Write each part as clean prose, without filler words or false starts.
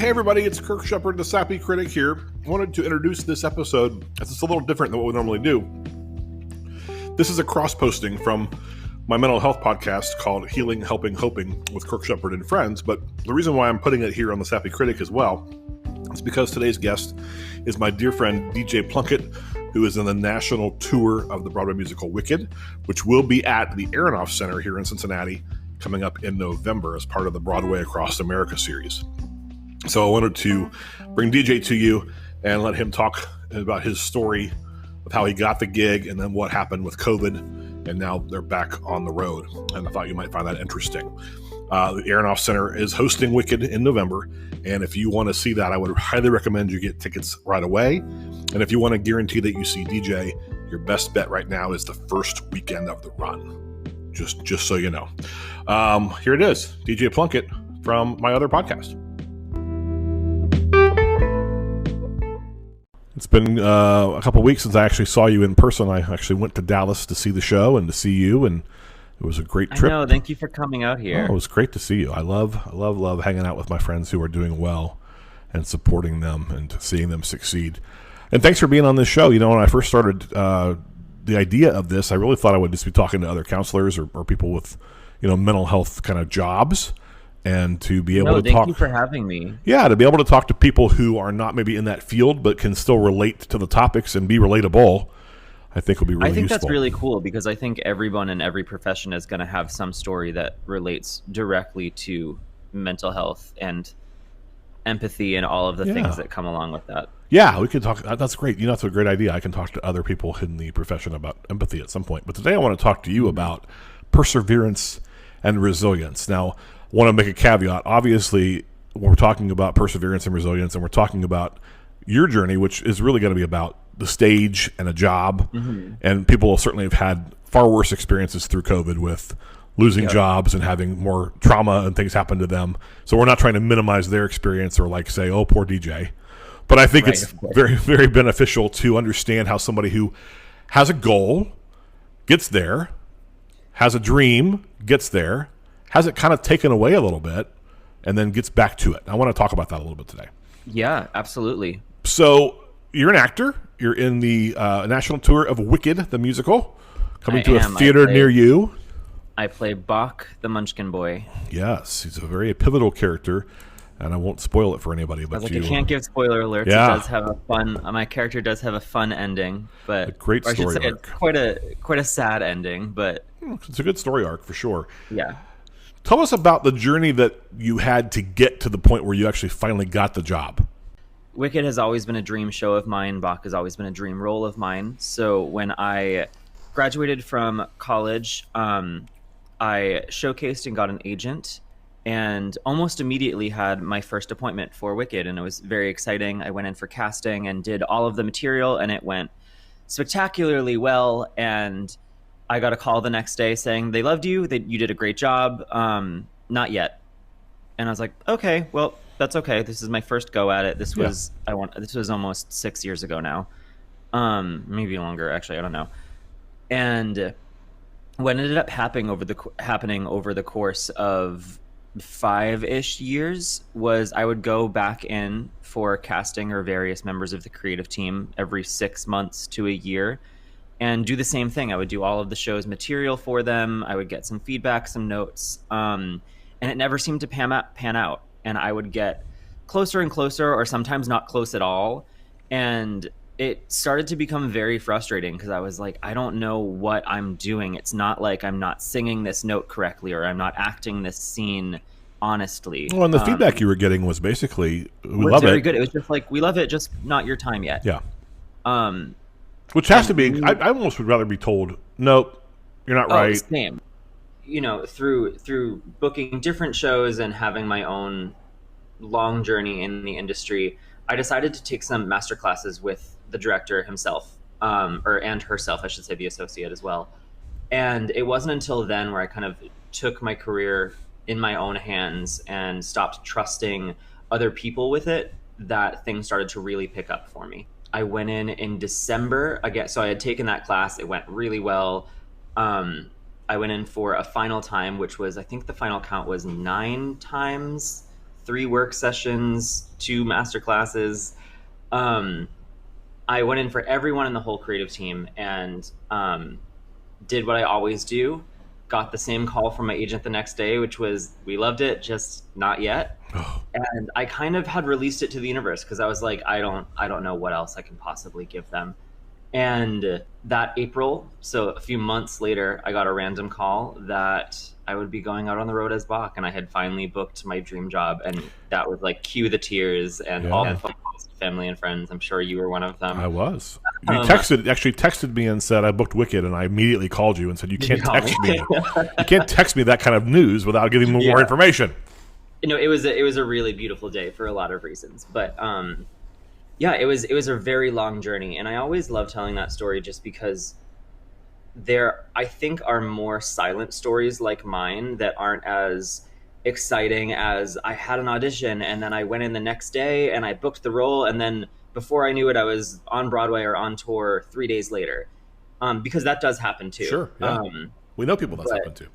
Hey everybody, it's Kirk Sheppard, the Sappy Critic here. I wanted to introduce this episode as it's a little different than what we normally do. This is a cross-posting from my mental health podcast called Healing, Helping, Hoping with Kirk Sheppard and Friends, but the reason why I'm putting it here on the Sappy Critic as well is because today's guest is my dear friend DJ Plunkett, who is in the national tour of the Broadway musical Wicked, which will be at the Aronoff Center here in Cincinnati coming up in November as part of the Broadway Across America series. So I wanted to bring DJ to you and let him talk about his story of how he got the gig and then what happened with COVID, and now they're back on the road. And I thought you might find that interesting. The Aronoff Center is hosting Wicked in November, and if you want to see that, I would highly recommend you get tickets right away. And if you want to guarantee that you see DJ, your best bet right now is the first weekend of the run. Just so you know. Here it is, DJ Plunkett from my other podcast. It's been a couple weeks since I actually saw you in person. I actually went to Dallas to see the show and to see you, and it was a great trip. I know. Thank you for coming out here. Oh, it was great to see you. I love hanging out with my friends who are doing well and supporting them and seeing them succeed. And thanks for being on this show. You know, when I first started the idea of this, I really thought I would just be talking to other counselors or people with, you know, mental health kind of jobs. And to be able to talk. Thank you for having me. Yeah, to be able to talk to people who are not maybe in that field but can still relate to the topics and be relatable, I think will be really useful. I think that's really cool because I think everyone in every profession is going to have some story that relates directly to mental health and empathy and all of the things that come along with that. Yeah, we could talk. That's great. You know, that's a great idea. I can talk to other people in the profession about empathy at some point. But today I want to talk to you about perseverance and resilience. Now, I want to make a caveat. Obviously, when we're talking about perseverance and resilience, and we're talking about your journey, which is really going to be about the stage and a job, and people certainly have had far worse experiences through COVID with losing jobs and having more trauma and things happen to them. So we're not trying to minimize their experience or like say, oh, poor DJ. But I think it's very, very beneficial to understand how somebody who has a goal, gets there, has a dream, gets there, has it kind of taken away a little bit, and then gets back to it. I want to talk about that a little bit today. Yeah, absolutely. So you're an actor. You're in the national tour of Wicked, the musical, coming to a theater near you. I play Bach, the Munchkin Boy. Yes, he's a very pivotal character, and I won't spoil it for anybody. But you can't give spoiler alerts. Yeah. It does have a fun. My character does have a fun ending, but a great story arc. It's quite a sad ending, but it's a good story arc for sure. Yeah. Tell us about the journey that you had to get to the point where you actually finally got the job. Wicked has always been a dream show of mine. Bach has always been a dream role of mine. So when I graduated from college, I showcased and got an agent and almost immediately had my first appointment for Wicked. And it was very exciting. I went in for casting and did all of the material, and it went spectacularly well. And I got a call the next day saying they loved you, that you did a great job. Not yet. And I was like, okay, well, that's okay. This is my first go at it. This was almost 6 years ago now. Maybe longer, actually, I don't know. And what ended up happening over the course of 5-ish years was I would go back in for casting or various members of the creative team every 6 months to a year, and do the same thing. I would do all of the show's material for them. I would get some feedback, some notes, and it never seemed to pan out. And I would get closer and closer, or sometimes not close at all. And it started to become very frustrating because I was like, I don't know what I'm doing. It's not like I'm not singing this note correctly, or I'm not acting this scene honestly. Well, and the feedback you were getting was basically, we love it. Very good. It was just like, we love it, just not your time yet. Yeah. Which has to be, I almost would rather be told, nope, you're not right. Same. You know, through booking different shows and having my own long journey in the industry, I decided to take some master classes with the director himself, and herself, I should say, the associate as well. And it wasn't until then where I kind of took my career in my own hands and stopped trusting other people with it, that things started to really pick up for me. I went in December again. So I had taken that class. It went really well. I went in for a final time, which was, I think the final count was 9 times 3 work sessions, 2 master classes. I went in for everyone in the whole creative team and did what I always do. Got the same call from my agent the next day, which was, we loved it, just not yet. And I kind of had released it to the universe because I was like, I don't know what else I can possibly give them. And that April, so a few months later, I got a random call that I would be going out on the road as Bach, and I had finally booked my dream job, and that was like cue the tears and all the phone calls to family and friends. I'm sure you were one of them. I was. You texted me and said I booked Wicked, and I immediately called you and said you can't text me. You can't text me that kind of news without giving me more information. It was a really beautiful day for a lot of reasons, but it was a very long journey, and I always love telling that story just because there, I think, are more silent stories like mine that aren't as exciting as I had an audition and then I went in the next day and I booked the role, and then before I knew it, I was on Broadway or on tour 3 days later, because that does happen too. Sure, yeah. We know people that's happened to.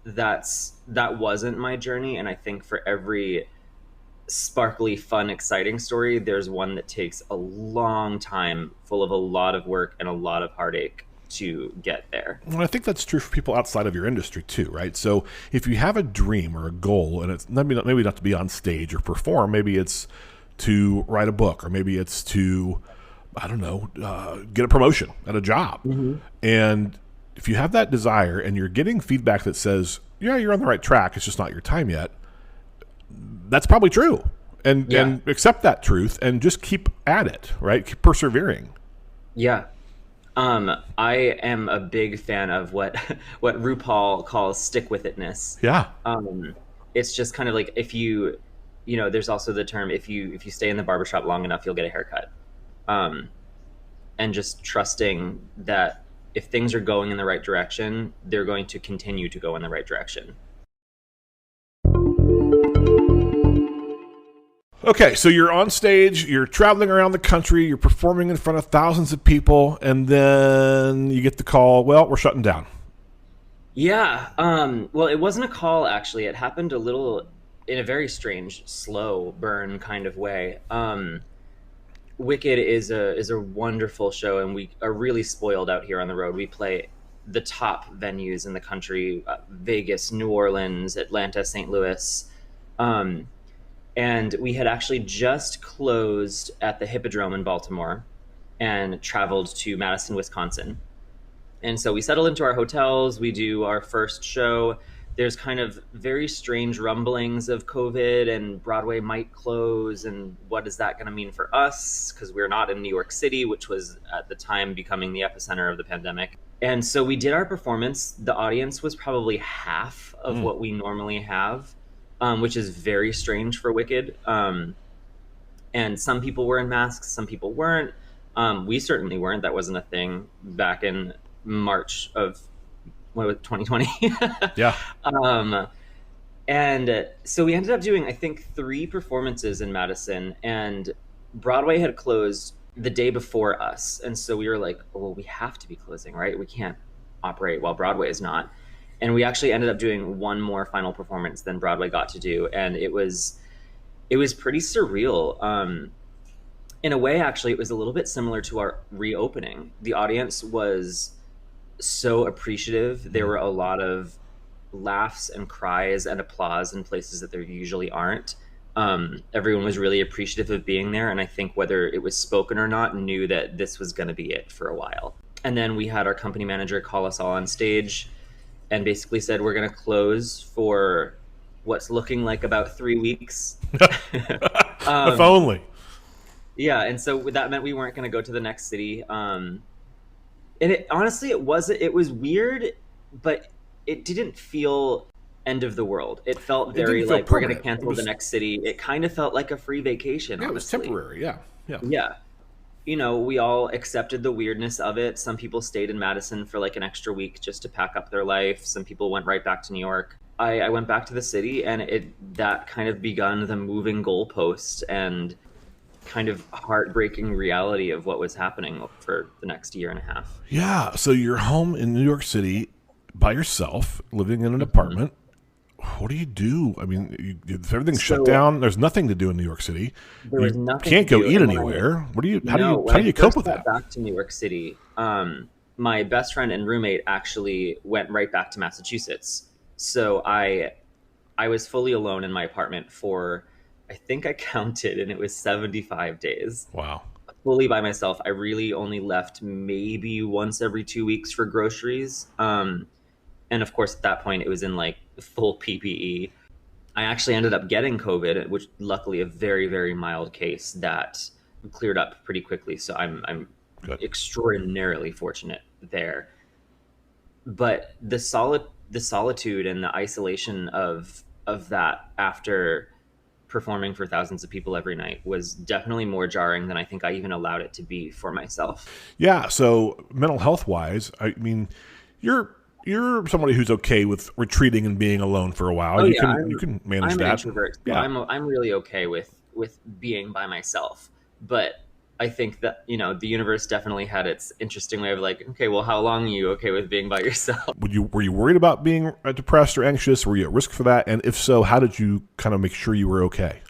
That wasn't my journey, and I think for every sparkly, fun, exciting story, there's one that takes a long time, full of a lot of work and a lot of heartache to get there. Well, I think that's true for people outside of your industry too, right? So if you have a dream or a goal, and it's maybe not to be on stage or perform, maybe it's to write a book, or maybe it's to, I don't know, get a promotion at a job. Mm-hmm. And if you have that desire and you're getting feedback that says, yeah, you're on the right track, it's just not your time yet, that's probably true. And accept that truth and just keep at it, right? Keep persevering. Yeah. I am a big fan of what RuPaul calls stick with itness. Yeah. It's just kind of like, if you know, there's also the term, if you stay in the barbershop long enough, you'll get a haircut. And just trusting that if things are going in the right direction, they're going to continue to go in the right direction. Okay, so you're on stage, you're traveling around the country, you're performing in front of thousands of people, and then you get the call, well, we're shutting down. Yeah, well, it wasn't a call, actually. It happened a little in a very strange, slow burn kind of way. Wicked is a wonderful show, and we are really spoiled out here on the road. We play the top venues in the country, Vegas, New Orleans, Atlanta, St. Louis. And we had actually just closed at the Hippodrome in Baltimore and traveled to Madison, Wisconsin. And so we settle into our hotels, we do our first show. There's kind of very strange rumblings of COVID and Broadway might close, and what is that going to mean for us? Because we're not in New York City, which was at the time becoming the epicenter of the pandemic. And so we did our performance. The audience was probably half of what we normally have. Which is very strange for Wicked. And some people were in masks, some people weren't. We certainly weren't. That wasn't a thing back in March of 2020. Yeah. And so we ended up doing, I think, 3 performances in Madison, and Broadway had closed the day before us. And so we were like, oh, well, we have to be closing, right? We can't operate while Broadway is not. And we actually ended up doing one more final performance than Broadway got to do. And it was pretty surreal. In a way, actually, it was a little bit similar to our reopening. The audience was so appreciative. There were a lot of laughs and cries and applause in places that there usually aren't. Everyone was really appreciative of being there. And I think whether it was spoken or not, knew that this was going to be it for a while. And then we had our company manager call us all on stage and basically said, we're going to close for what's looking like about 3 weeks. If only. Yeah, and so that meant we weren't going to go to the next city. And honestly, it was weird, but it didn't feel end of the world. It felt very like we're going to cancel the next city. It kind of felt like a free vacation. Yeah, honestly. It was temporary. Yeah. Yeah. You know, we all accepted the weirdness of it. Some people stayed in Madison for like an extra week just to pack up their life. Some people went right back to New York. I went back to the city, and that kind of begun the moving goalpost and kind of heartbreaking reality of what was happening for the next year and a half. Yeah. So you're home in New York City by yourself, living in an apartment. what do you do? I mean, everything's shut So down. There's nothing to do in New York City. there was You nothing can't to go do. eat And when anywhere. What do you? no, when How I do you cope first with got that? back to New York City, my best friend and roommate actually went right back to Massachusetts. So I was fully alone in my apartment for, I think I counted, and it was 75 days. Wow. Fully by myself. I really only left maybe once every 2 weeks for groceries. And of course, at that point, it was in like full PPE. I actually ended up getting COVID, which luckily a very, very mild case that cleared up pretty quickly. So I'm Good. extraordinarily fortunate there. But the solitude and the isolation of that after performing for thousands of people every night was definitely more jarring than I think I even allowed it to be for myself. Yeah. So mental health wise, I mean, you're somebody who's okay with retreating and being alone for a while. Oh You yeah, can manage I'm an that. introvert, so Yeah. I'm really okay with being by myself. But I think that the universe definitely had its interesting way of like, okay, well, how long are you okay with being by yourself? Were you worried about being depressed or anxious? Were you at risk for that? And if so, how did you kind of make sure you were okay?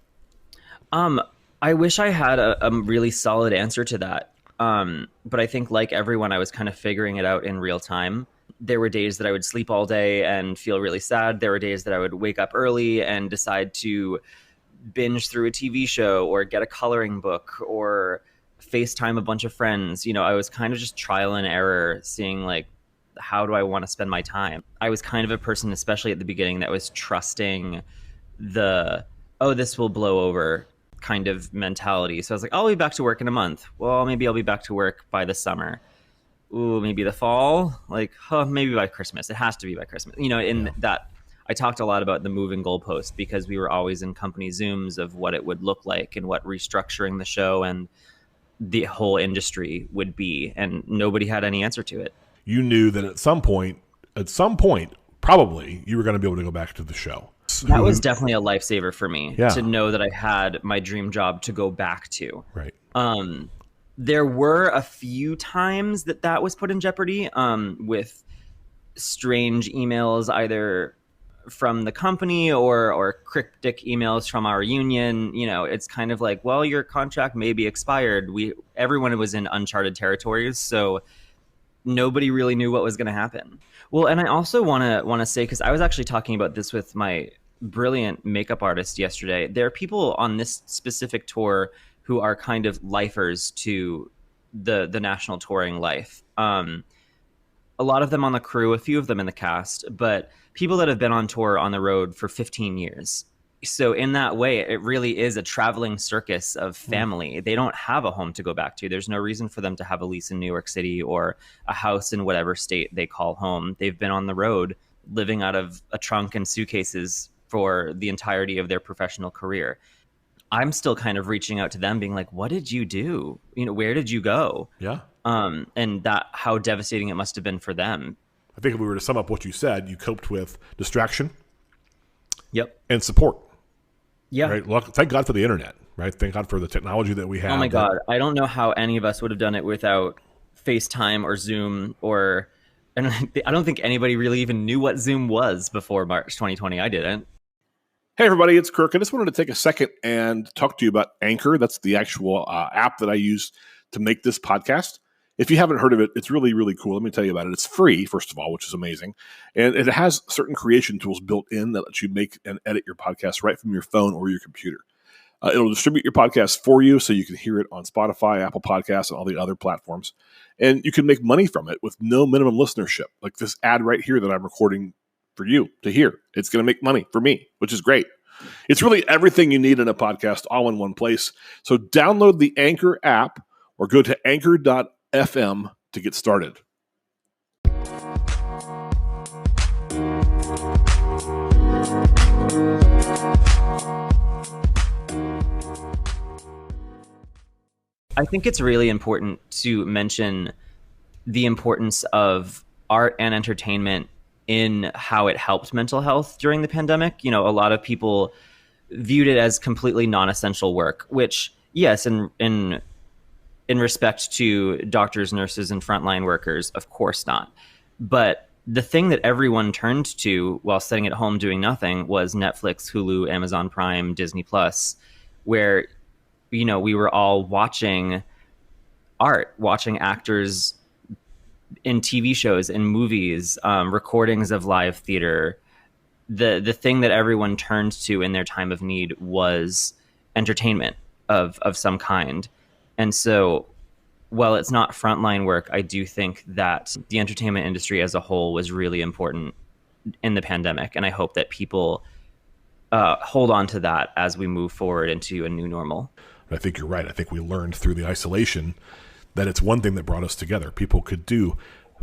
Um, I wish I had a really solid answer to that. But I think like everyone, I was kind of figuring it out in real time. There were days that I would sleep all day and feel really sad. There were days that I would wake up early and decide to binge through a TV show or get a coloring book or FaceTime a bunch of friends. I was kind of just trial and error, seeing like, how do I want to spend my time? I was kind of a person, especially at the beginning, that was trusting the, oh, this will blow over kind of mentality. So I was like, I'll be back to work in a month. Well, maybe I'll be back to work by the summer. Ooh, maybe the fall. Like, maybe by Christmas. It has to be by Christmas. In that, I talked a lot about the moving goalpost because we were always in company Zooms of what it would look like and what restructuring the show and the whole industry would be. And nobody had any answer to it. You knew that at some point, probably you were going to be able to go back to the show. That was definitely a lifesaver for me Yeah. to know that I had my dream job to go back to. Right. There were a few times that was put in jeopardy with strange emails, either from the company or cryptic emails from our union. It's kind of like, well, your contract may be expired. Everyone was in uncharted territories, so nobody really knew what was going to happen. Well, and I also want to say, because I was actually talking about this with my brilliant makeup artist yesterday, there are people on this specific tour who are kind of lifers to the national touring life. A lot of them on the crew, a few of them in the cast, but people that have been on tour on the road for 15 years. So in that way, it really is a traveling circus of family. They don't have a home to go back to. There's no reason for them to have a lease in New York City or a house in whatever state they call home. They've been on the road living out of a trunk and suitcases for the entirety of their professional career. I'm still kind of reaching out to them being like, what did you do? Where did you go? Yeah. And that how devastating it must have been for them. I think if we were to sum up what you said, you coped with distraction. Yep. And support. Yeah. Right. Look, thank God for the internet. Right. Thank God for the technology that we have. Oh my God. I don't know how any of us would have done it without FaceTime or Zoom and I don't think anybody really even knew what Zoom was before March 2020. I didn't. Hey, everybody, it's Kirk. I just wanted to take a second and talk to you about Anchor. That's the actual app that I use to make this podcast. If you haven't heard of it, it's really, really cool. Let me tell you about it. It's free, first of all, which is amazing. And it has certain creation tools built in that let you make and edit your podcast right from your phone or your computer. It'll distribute your podcast for you so you can hear it on Spotify, Apple Podcasts, and all the other platforms. And you can make money from it with no minimum listenership, like this ad right here that I'm recording for you to hear. It's going to make money for me, which is great. It's really everything you need in a podcast all in one place. So download the Anchor app or go to anchor.fm to get started. I think it's really important to mention the importance of art and entertainment in how it helped mental health during the pandemic. A lot of people viewed it as completely non-essential work, which, yes, in respect to doctors, nurses, and frontline workers, of course not. But the thing that everyone turned to while sitting at home doing nothing was Netflix, Hulu, Amazon Prime, Disney Plus, where, we were all watching art, watching actors in TV shows, in movies, recordings of live theater. The thing that everyone turned to in their time of need was entertainment of some kind. And so, while it's not frontline work, I do think that the entertainment industry as a whole was really important in the pandemic. And I hope that people hold on to that as we move forward into a new normal. I think you're right. I think we learned through the isolation that it's one thing that brought us together. People could do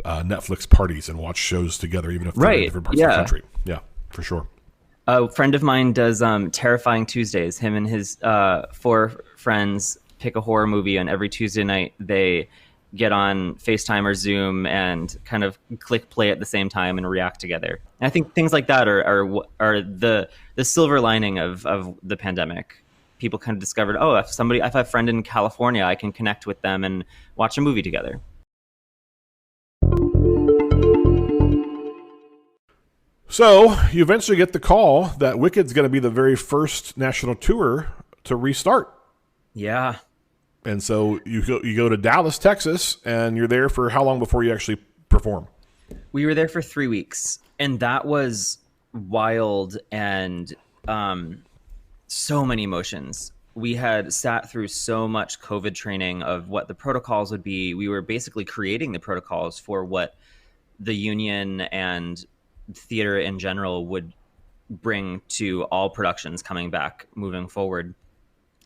Netflix parties and watch shows together, even if they're in different parts of the country. Yeah, for sure. A friend of mine does Terrifying Tuesdays. Him and his 4 friends pick a horror movie, and every Tuesday night they get on FaceTime or Zoom and kind of click play at the same time and react together. And I think things like that are the silver lining of the pandemic. People kind of discovered, if I have a friend in California, I can connect with them and watch a movie together. So you eventually get the call that Wicked's going to be the very first national tour to restart. Yeah. And so you go to Dallas, Texas, and you're there for how long before you actually perform? We were there for 3 weeks, and that was wild and so many emotions. We had sat through so much COVID training of what the protocols would be. We were basically creating the protocols for what the union and theater in general would bring to all productions coming back moving forward.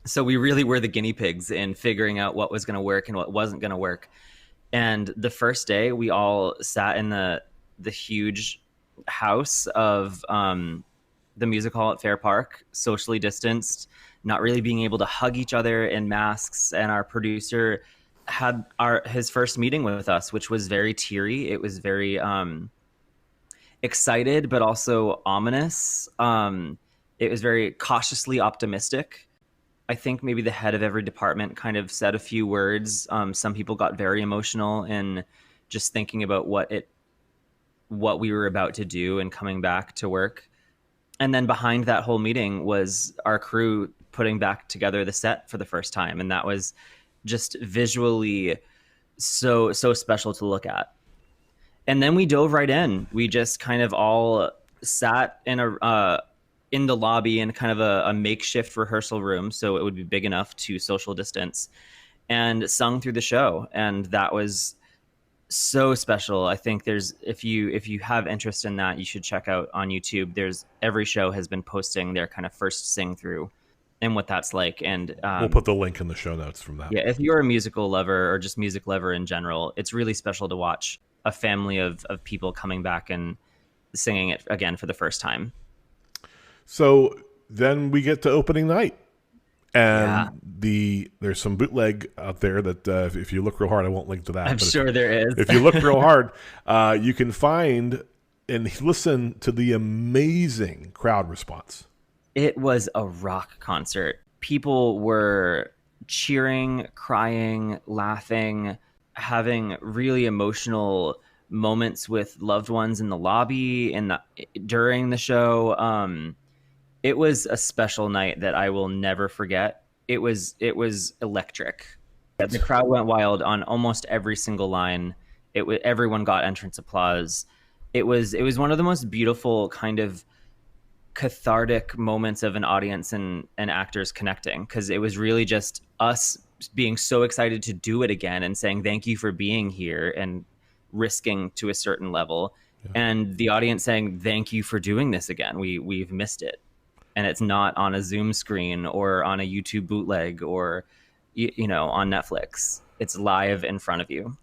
So we really were the guinea pigs in figuring out what was going to work and what wasn't going to work. And the first day, we all sat in the huge house of the music hall at Fair Park, socially distanced, not really being able to hug each other in masks. And our producer had his first meeting with us, which was very teary. It was very excited, but also ominous. It was very cautiously optimistic. I think maybe the head of every department kind of said a few words. Some people got very emotional in just thinking about what we were about to do and coming back to work. And then behind that whole meeting was our crew putting back together the set for the first time. And that was just visually so special to look at. And then we dove right in. We just kind of all sat in the lobby in kind of a makeshift rehearsal room, so it would be big enough to social distance, and sung through the show. And that was so special. I think if you have interest in that, you should check out on YouTube. Every show has been posting their kind of first sing through and what that's like. And we'll put the link in the show notes from that. Yeah, if you're a musical lover or just music lover in general, it's really special to watch a family of people coming back and singing it again for the first time. So then we get to opening night, and there's some bootleg out there that if you look real hard, I won't link to that. I'm sure there is. If you look real hard, you can find and listen to the amazing crowd response. It was a rock concert. People were cheering, crying, laughing, having really emotional moments with loved ones in the lobby and during the show. It was a special night that I will never forget. It was electric. The crowd went wild on almost every single line. Everyone got entrance applause. It was one of the most beautiful kind of cathartic moments of an audience and actors connecting, because it was really just us being so excited to do it again and saying thank you for being here and risking to a certain level, and the audience saying thank you for doing this again. We've missed it. And it's not on a Zoom screen or on a YouTube bootleg or, on Netflix. It's live in front of you.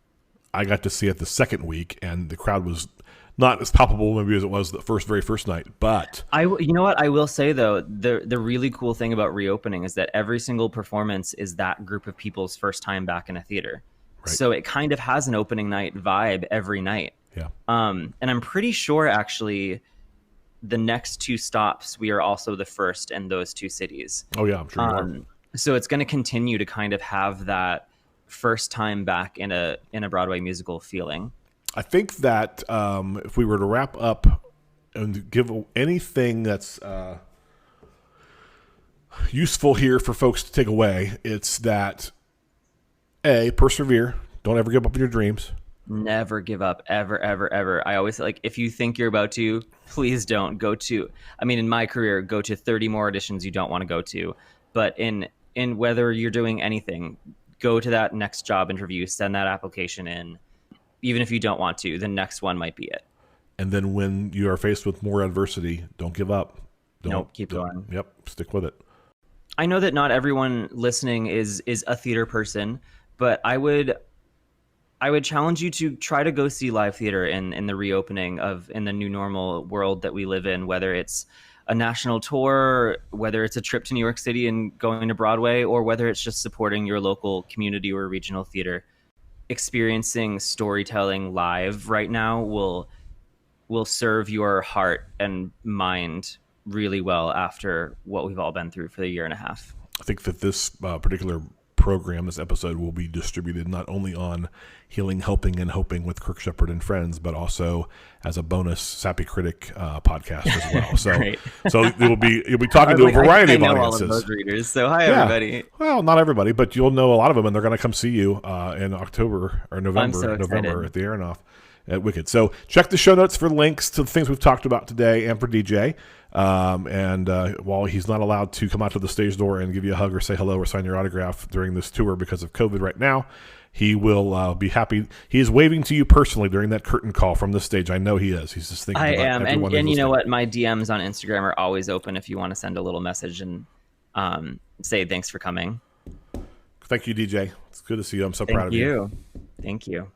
I got to see it the second week, and the crowd was not as palpable maybe as it was the very first night. But you know what I will say though, the really cool thing about reopening is that every single performance is that group of people's first time back in a theater. Right. So it kind of has an opening night vibe every night. Yeah. And I'm pretty sure actually, the next 2 stops, we are also the first in those 2 cities. Oh yeah, I'm sure you are. So it's going to continue to kind of have that first time back in a Broadway musical feeling. I think that if we were to wrap up and give anything that's useful here for folks to take away, it's that persevere. Don't ever give up on your dreams. Never give up, ever, ever, ever. I always like, if you think you're about to, please don't go to. I mean, in my career, go to 30 more auditions you don't want to go to. But in whether you're doing anything, go to that next job interview, send that application in. Even if you don't want to, the next one might be it. And then when you are faced with more adversity, don't give up. Keep going. Yep, stick with it. I know that not everyone listening is a theater person, but I would challenge you to try to go see live theater in the reopening in the new normal world that we live in, whether it's a national tour, whether it's a trip to New York City and going to Broadway, or whether it's just supporting your local community or regional theater. Experiencing storytelling live right now will serve your heart and mind really well after what we've all been through for the year and a half. I think that this particular program, this episode, will be distributed not only on Healing, Helping, and Hoping with Kirk Sheppard and Friends, but also as a bonus Sappy Critic podcast as well. So, so you'll be talking to a variety of audiences. All of those readers. So hi everybody. Well, not everybody, but you'll know a lot of them, and they're going to come see you in October or November. I'm so excited. November at the Aronoff at Wicked. So check the show notes for links to the things we've talked about today and for DJ. And while he's not allowed to come out to the stage door and give you a hug or say hello or sign your autograph during this tour because of COVID right now, he will be happy. He is waving to you personally during that curtain call from the stage. I know he is. He's just thinking about everyone. And listening. You know what? My DMs on Instagram are always open if you want to send a little message and say thanks for coming. Thank you, DJ. It's good to see you. I'm so proud of you. Thank you.